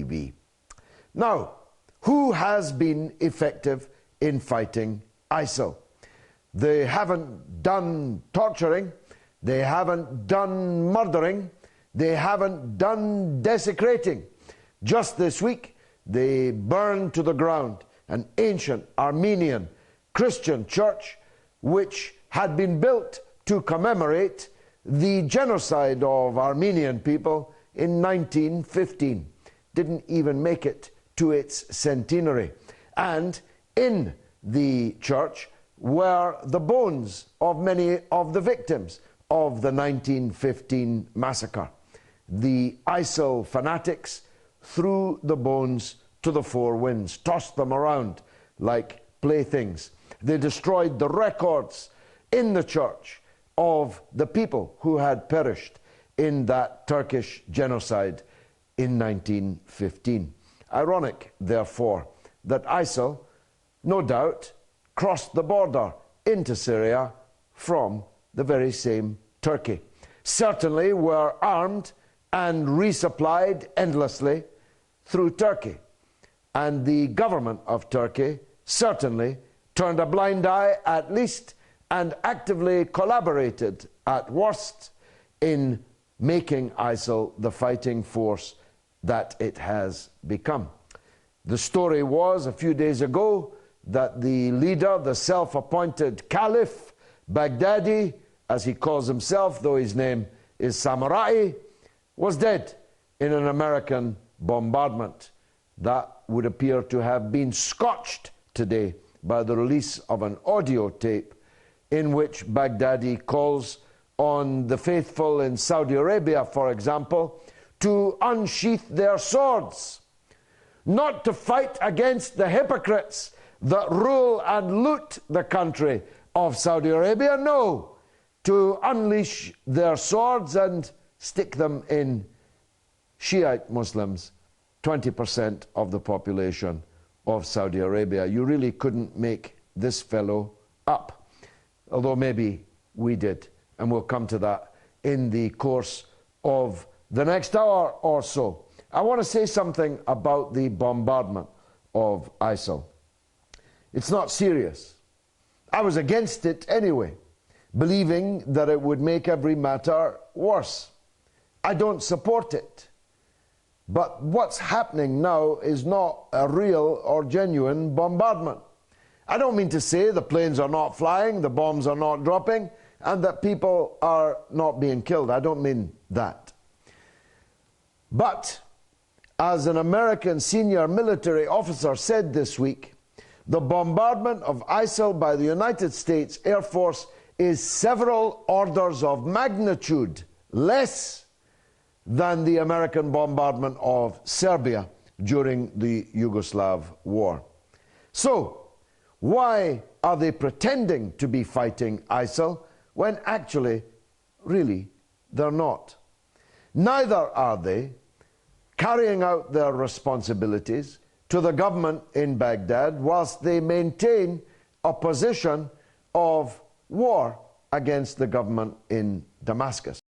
be. Now, who has been effective in fighting ISIL? They haven't done torturing, they haven't done murdering, they haven't done desecrating. Just this week, they burned to the ground an ancient Armenian Christian church which had been built to commemorate the genocide of Armenian people in 1915. Didn't even make it to its centenary. And in the church were the bones of many of the victims of the 1915 massacre. The ISIL fanatics threw the bones to the four winds, tossed them around like playthings. They destroyed the records in the church of the people who had perished in that Turkish genocide in 1915. Ironic, therefore, that ISIL, no doubt, crossed the border into Syria from the very same Turkey. Certainly were armed and resupplied endlessly through Turkey. And the government of Turkey certainly turned a blind eye at least and actively collaborated at worst in making ISIL the fighting force that it has become. The story was a few days ago that the leader, the self-appointed Caliph, Baghdadi, as he calls himself, though his name is Samurai, was dead in an American bombardment. That would appear to have been scotched today by the release of an audio tape in which Baghdadi calls on the faithful in Saudi Arabia, for example, to unsheath their swords, not to fight against the hypocrites that rule and loot the country of Saudi Arabia, no, to unleash their swords and stick them in Shiite Muslims, 20% of the population of Saudi Arabia. You really couldn't make this fellow up, although maybe we did, and we'll come to that in the course of the next hour or so. I want to say something about the bombardment of ISIL. It's not serious. I was against it anyway, believing that it would make every matter worse. I don't support it. But what's happening now is not a real or genuine bombardment. I don't mean to say the planes are not flying, the bombs are not dropping, and that people are not being killed. I don't mean that. But, as an American senior military officer said this week, the bombardment of ISIL by the United States Air Force is several orders of magnitude less than the American bombardment of Serbia during the Yugoslav war. So, why are they pretending to be fighting ISIL when actually, really, they're not? Neither are they carrying out their responsibilities to the government in Baghdad whilst they maintain a position of war against the government in Damascus.